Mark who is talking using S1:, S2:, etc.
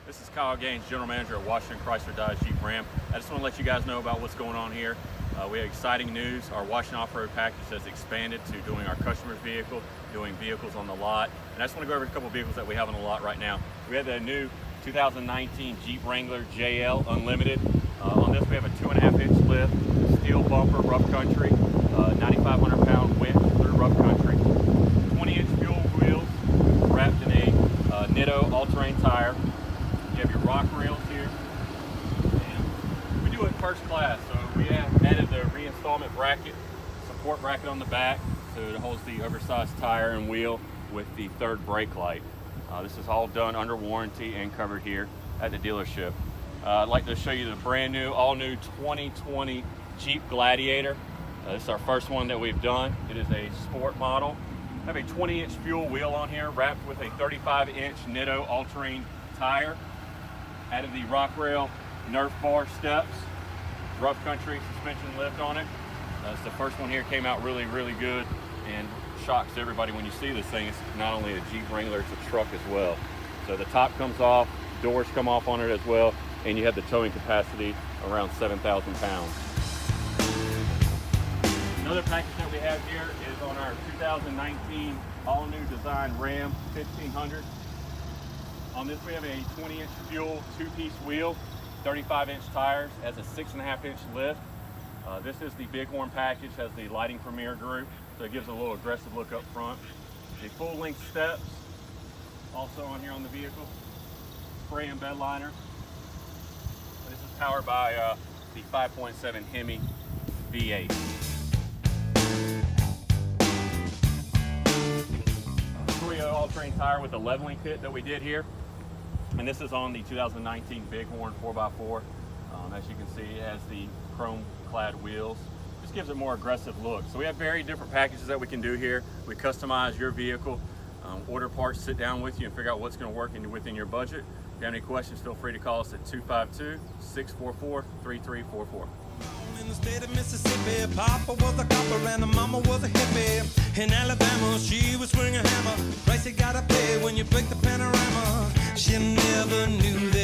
S1: This is Kyle Gaines, General Manager at Washington Chrysler Dodge Jeep Ram. I just want to let you guys know about what's going on here. We have exciting news. Our Washington Off-Road package has expanded to doing our customer's vehicle, doing vehicles on the lot. And I just want to go over a couple vehicles that we have on the lot right now. We have the new 2019 Jeep Wrangler JL Unlimited. On this we have a 2.5-inch lift, steel bumper, rough country, 9,500 pound winch through rough country, 20-inch fuel wheels wrapped in a Nitto all-terrain tire. You have your rock rails here. And we do it first class, so we have added the reinstallment bracket, support bracket on the back, so it holds the oversized tire and wheel with the third brake light. This is all done under warranty and covered here at the dealership. I'd like to show you the brand new, all new 2020 Jeep Gladiator. This is our first one that we've done. It is a sport model. I have a 20-inch fuel wheel on here wrapped with a 35-inch Nitto all-terrain tire. Added the rock rail Nerf bar steps, rough country suspension lift on it. It's the first one here, came out really good and shocks everybody when you see this thing. It's not only a Jeep Wrangler, it's a truck as well. So the top comes off, doors come off on it as well, and you have the towing capacity around 7,000 pounds. Another package that we have here is on our 2019 all-new design Ram 1500. On this we have a 20-inch fuel two-piece wheel, 35-inch tires, has a 6.5-inch lift. This is the Bighorn package, has the lighting premier group, so it gives a little aggressive look up front. The full-length steps, also on here on the vehicle. Spray and bed liner. This is powered by the 5.7 Hemi V8. All-terrain tire with the leveling kit that we did here. And this is on the 2019 Bighorn 4x4. As you can see, it has the chrome clad wheels. Just gives it a more aggressive look. So we have very different packages that we can do here. We customize your vehicle, order parts, sit down with you and figure out what's going to work within your budget. If you have any questions, feel free to call us at 252-644-3344.
S2: In the state of Mississippi, Papa was a copper and Mama was a hippie. In Alabama, she was swinging a hammer. Price you gotta pay when you break the panorama. She never knew that